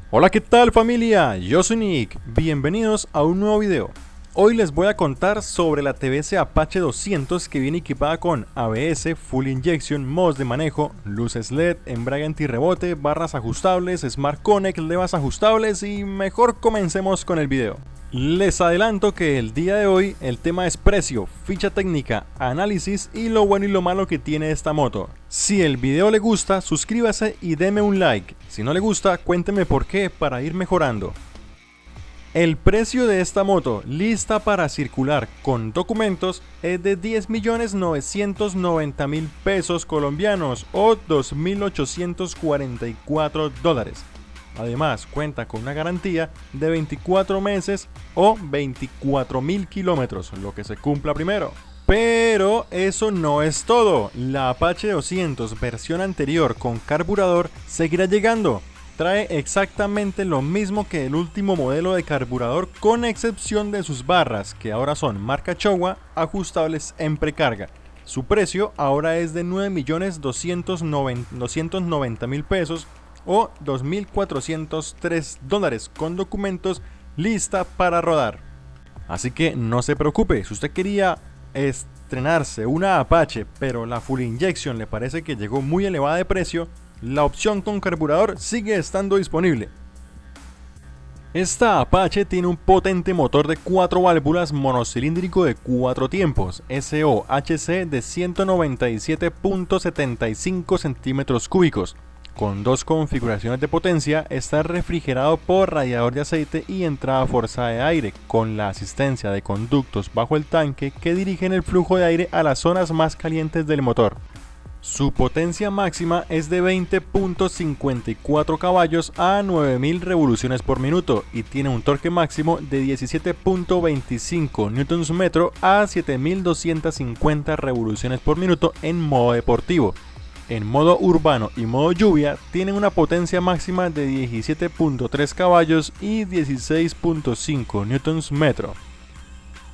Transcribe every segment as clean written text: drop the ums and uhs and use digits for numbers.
Hola, ¿qué tal familia? Yo soy Nick, bienvenidos a un nuevo video. Hoy les voy a contar sobre la TBS Apache 200 que viene equipada con ABS, Full Injection, modos de manejo, luces LED, embrague antirrebote, barras ajustables, Smart Connect, levas ajustables y mejor comencemos con el video. Les adelanto que el día de hoy el tema es precio, ficha técnica, análisis y lo bueno y lo malo que tiene esta moto. Si el video le gusta, suscríbase y deme un like. Si no le gusta, cuénteme por qué para ir mejorando. El precio de esta moto lista para circular con documentos es de 10.990.000 pesos colombianos o $2.844. Además, cuenta con una garantía de 24 meses o 24.000 kilómetros, lo que se cumpla primero. Pero eso no es todo. La Apache 200 versión anterior con carburador seguirá llegando. Trae exactamente lo mismo que el último modelo de carburador, con excepción de sus barras, que ahora son marca Showa, ajustables en precarga. Su precio ahora es de 9.290.000 pesos o $2.403 con documentos, lista para rodar. Así que no se preocupe, si usted quería estrenarse una Apache pero la Full Injection le parece que llegó muy elevada de precio, la opción con carburador sigue estando disponible. Esta Apache tiene un potente motor de 4 válvulas monocilíndrico de 4 tiempos, SOHC de 197.75 centímetros cúbicos. Con dos configuraciones de potencia, está refrigerado por radiador de aceite y entrada forzada de aire, con la asistencia de conductos bajo el tanque que dirigen el flujo de aire a las zonas más calientes del motor. Su potencia máxima es de 20.54 caballos a 9.000 revoluciones por minuto y tiene un torque máximo de 17.25 Nm a 7.250 revoluciones por minuto en modo deportivo. En modo urbano y modo lluvia tiene una potencia máxima de 17.3 caballos y 16.5 Nm.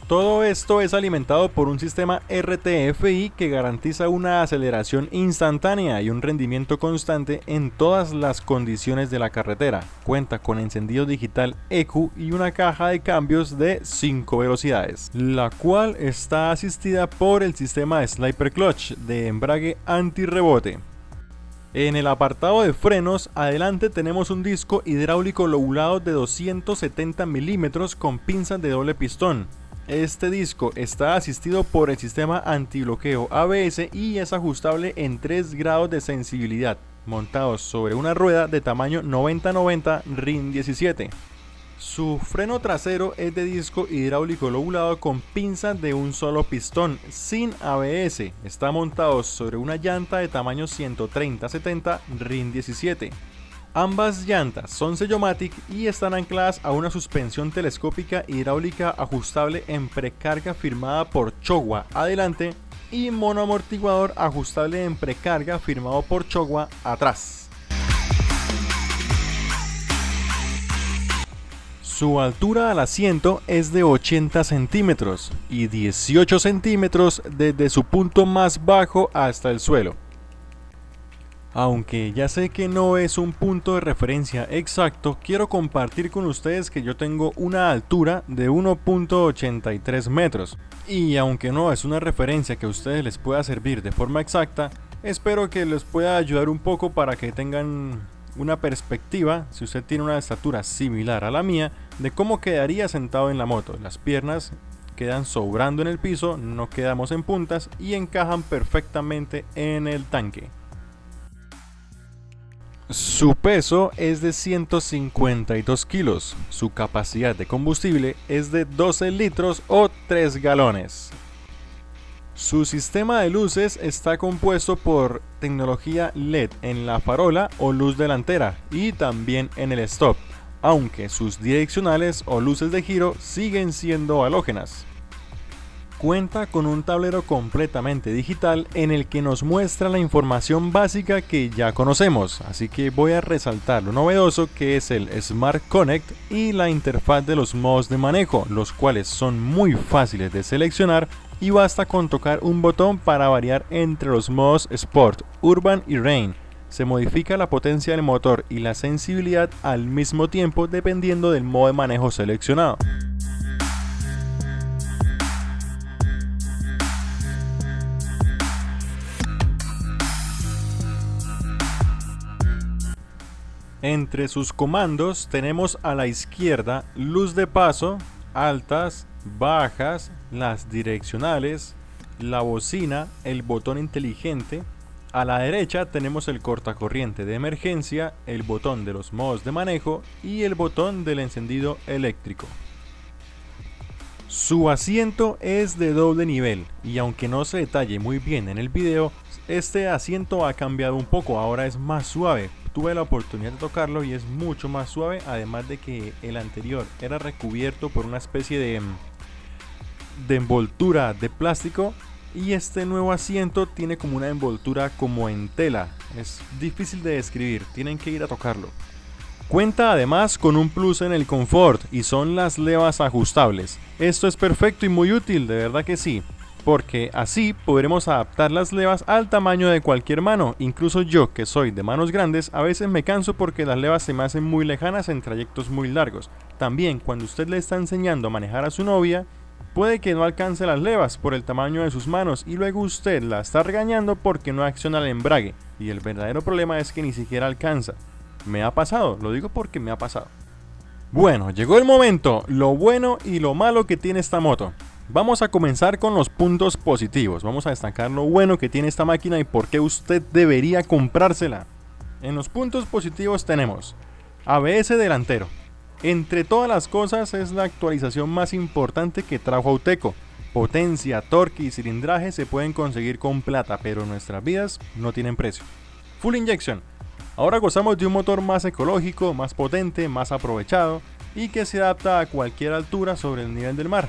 Todo esto es alimentado por un sistema RTFI que garantiza una aceleración instantánea y un rendimiento constante en todas las condiciones de la carretera. Cuenta con encendido digital EQ y una caja de cambios de 5 velocidades, la cual está asistida por el sistema Sliper Clutch de embrague antirrebote. En el apartado de frenos, adelante tenemos un disco hidráulico lobulado de 270 milímetros con pinzas de doble pistón. Este disco está asistido por el sistema antibloqueo ABS y es ajustable en 3 grados de sensibilidad, montados sobre una rueda de tamaño 90-90 RIN 17. Su freno trasero es de disco hidráulico lobulado con pinzas de un solo pistón, sin ABS. Está montado sobre una llanta de tamaño 130-70 RIN 17. Ambas llantas son Sellomatic y están ancladas a una suspensión telescópica hidráulica ajustable en precarga firmada por Showa adelante y monoamortiguador ajustable en precarga firmado por Showa atrás. Su altura al asiento es de 80 centímetros y 18 centímetros desde su punto más bajo hasta el suelo. Aunque ya sé que no es un punto de referencia exacto, quiero compartir con ustedes que yo tengo una altura de 1.83 metros. Y aunque no es una referencia que a ustedes les pueda servir de forma exacta, espero que les pueda ayudar un poco para que tengan una perspectiva, si usted tiene una estatura similar a la mía, de cómo quedaría sentado en la moto. Las piernas quedan sobrando en el piso, no quedamos en puntas y encajan perfectamente en el tanque. Su peso es de 152 kilos, su capacidad de combustible es de 12 litros o 3 galones. Su sistema de luces está compuesto por tecnología LED en la farola o luz delantera y también en el stop, aunque sus direccionales o luces de giro siguen siendo halógenas. Cuenta con un tablero completamente digital en el que nos muestra la información básica que ya conocemos, así que voy a resaltar lo novedoso que es el Smart Connect y la interfaz de los modos de manejo, los cuales son muy fáciles de seleccionar y basta con tocar un botón para variar entre los modos Sport, Urban y Rain, Se modifica la potencia del motor y la sensibilidad al mismo tiempo dependiendo del modo de manejo seleccionado. Entre sus comandos tenemos a la izquierda luz de paso, altas, bajas, las direccionales, la bocina, el botón inteligente. A la derecha tenemos el cortacorriente de emergencia, el botón de los modos de manejo y el botón del encendido eléctrico. Su asiento es de doble nivel y aunque no se detalle muy bien en el video, este asiento ha cambiado un poco, ahora es más suave. Tuve la oportunidad de tocarlo y es mucho más suave, además de que el anterior era recubierto por una especie de envoltura de plástico y este nuevo asiento tiene como una envoltura como en tela. Es difícil de describir, tienen que ir a tocarlo. Cuenta además con un plus en el confort y son las levas ajustables. Esto es perfecto y muy útil, de verdad que sí. Porque así podremos adaptar las levas al tamaño de cualquier mano. Incluso yo, que soy de manos grandes, a veces me canso porque las levas se me hacen muy lejanas en trayectos muy largos. También cuando usted le está enseñando a manejar a su novia, puede que no alcance las levas por el tamaño de sus manos y luego usted la está regañando porque no acciona el embrague. Y el verdadero problema es que ni siquiera alcanza. Me ha pasado, lo digo porque me ha pasado. Bueno, llegó el momento, lo bueno y lo malo que tiene esta moto. Vamos a comenzar con los puntos positivos. Vamos a destacar lo bueno que tiene esta máquina y por qué usted debería comprársela. En los puntos positivos tenemos ABS delantero. Entre todas las cosas es la actualización más importante que trajo Auteco. Potencia, torque y cilindraje se pueden conseguir con plata, pero nuestras vidas no tienen precio. Full Injection. Ahora gozamos de un motor más ecológico, más potente, más aprovechado y que se adapta a cualquier altura sobre el nivel del mar.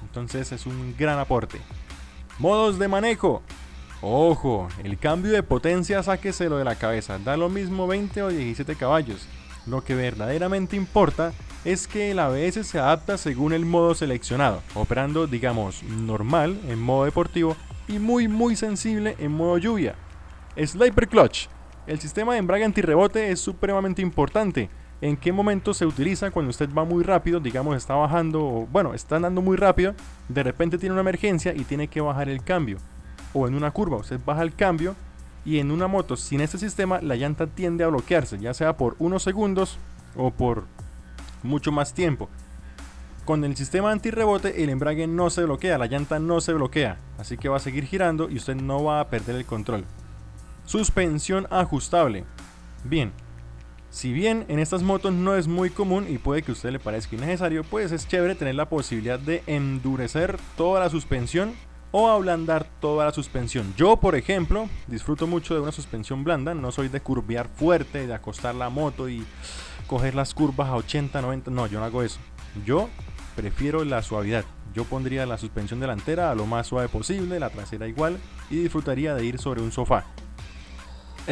Entonces es un gran aporte. Modos de manejo. Ojo, el cambio de potencia sáqueselo de la cabeza. Da lo mismo 20 o 17 caballos. Lo que verdaderamente importa es que el ABS se adapta según el modo seleccionado, operando digamos normal en modo deportivo y muy sensible en modo lluvia. Sliper Clutch. El sistema de embrague antirrebote es supremamente importante. ¿En qué momento se utiliza? Cuando usted va muy rápido, digamos está bajando, o bueno, está andando muy rápido, de repente tiene una emergencia y tiene que bajar el cambio. O en una curva, usted baja el cambio y en una moto sin este sistema la llanta tiende a bloquearse, ya sea por unos segundos o por mucho más tiempo. Con el sistema antirrebote el embrague no se bloquea, la llanta no se bloquea, así que va a seguir girando y usted no va a perder el control. Suspensión ajustable. Bien. Si bien en estas motos no es muy común y puede que a usted le parezca innecesario, pues es chévere tener la posibilidad de endurecer toda la suspensión o ablandar toda la suspensión. Yo, por ejemplo, disfruto mucho de una suspensión blanda, no soy de curvear fuerte, de acostar la moto y coger las curvas a 80, 90, no, yo no hago eso. Yo prefiero la suavidad. Yo pondría la suspensión delantera a lo más suave posible, la trasera igual y disfrutaría de ir sobre un sofá.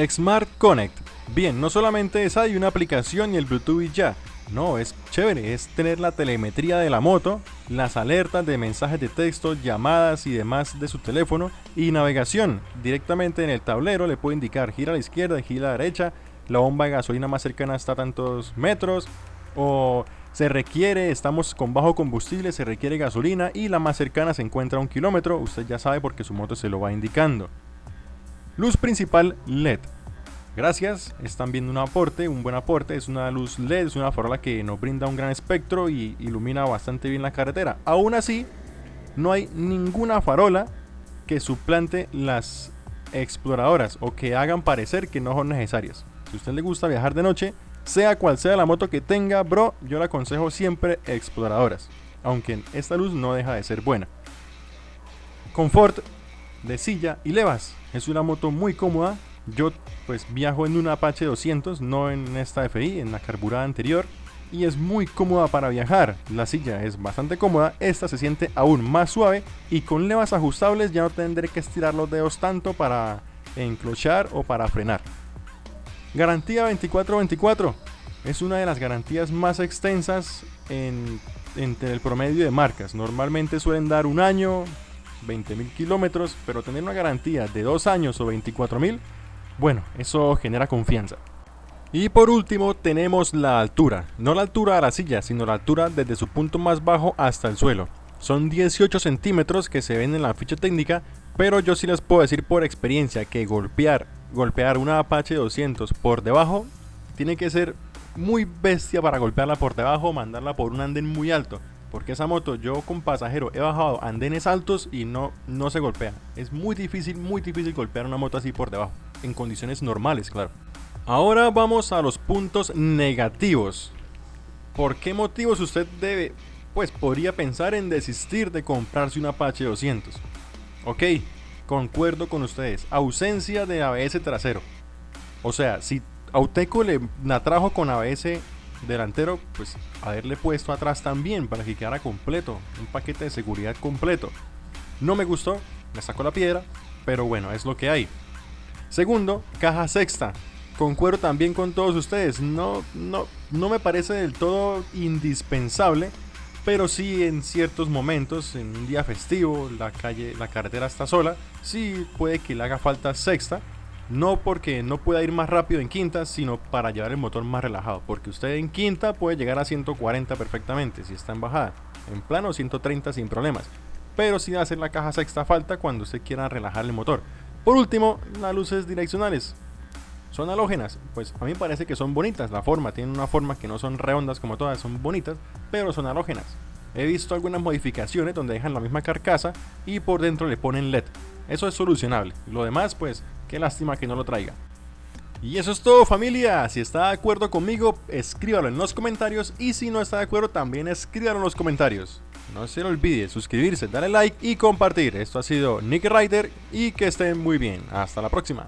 Smart Connect. Bien, no solamente es hay una aplicación y el Bluetooth y ya. No, es chévere, es tener la telemetría de la moto, las alertas de mensajes de texto, llamadas y demás de su teléfono y navegación. Directamente en el tablero le puede indicar gira a la izquierda, gira a la derecha, la bomba de gasolina más cercana está a tantos metros o se requiere, estamos con bajo combustible, se requiere gasolina y la más cercana se encuentra a 1 kilómetro. Usted ya sabe porque su moto se lo va indicando. Luz principal LED. Gracias, están viendo un buen aporte, es una luz LED, es una farola que nos brinda un gran espectro y ilumina bastante bien la carretera. Aún así, no hay ninguna farola que suplante las exploradoras o que hagan parecer que no son necesarias. Si a usted le gusta viajar de noche, sea cual sea la moto que tenga, bro, yo le aconsejo siempre exploradoras, aunque esta luz no deja de ser buena. Confort de silla y levas, es una moto muy cómoda. Yo pues viajo en una Apache 200, no en esta FI, en la carburada anterior, y es muy cómoda para viajar. La silla es bastante cómoda, esta se siente aún más suave y con levas ajustables ya no tendré que estirar los dedos tanto para enclochar o para frenar. Garantía 24/24 es una de las garantías más extensas entre el promedio de marcas. Normalmente suelen dar un año, 20.000 kilómetros, pero tener una garantía de 2 años o 24.000 Bueno, eso genera confianza. Y por último tenemos la altura, no la altura de la silla, sino la altura desde su punto más bajo hasta el suelo. Son 18 centímetros que se ven en la ficha técnica, pero yo sí les puedo decir por experiencia que golpear una Apache 200 por debajo tiene que ser muy bestia para golpearla por debajo o mandarla por un andén muy alto. Porque esa moto, yo con pasajero he bajado andenes altos y no se golpea. Es muy difícil golpear una moto así por debajo, en condiciones normales, claro. Ahora vamos a los puntos negativos. ¿Por qué motivos usted podría pensar en desistir de comprarse un Apache 200? Ok, concuerdo con ustedes. Ausencia de ABS trasero. O sea, si Auteco la trajo con ABS delantero, pues haberle puesto atrás también para que quedara completo. Un paquete de seguridad completo. No me gustó, me sacó la piedra, pero bueno, es lo que hay. Segundo, caja sexta. Concuerdo también con todos ustedes, no me parece del todo indispensable, pero sí en ciertos momentos, en un día festivo, la carretera está sola, sí puede que le haga falta sexta, no porque no pueda ir más rápido en quinta, sino para llevar el motor más relajado, porque usted en quinta puede llegar a 140 perfectamente si está en bajada, en plano 130 sin problemas, pero sí hacer la caja sexta falta cuando usted quiera relajar el motor. Por último, las luces direccionales. Son halógenas, pues a mí me parece que son bonitas, la forma, tienen una forma que no son redondas como todas, son bonitas, pero son halógenas. He visto algunas modificaciones donde dejan la misma carcasa y por dentro le ponen LED. Eso es solucionable, lo demás pues, qué lástima que no lo traiga. Y eso es todo, familia. Si está de acuerdo conmigo, escríbalo en los comentarios, y si no está de acuerdo también escríbalo en los comentarios. No se le olvide suscribirse, darle like y compartir. Esto ha sido Nick Rider y que estén muy bien. Hasta la próxima.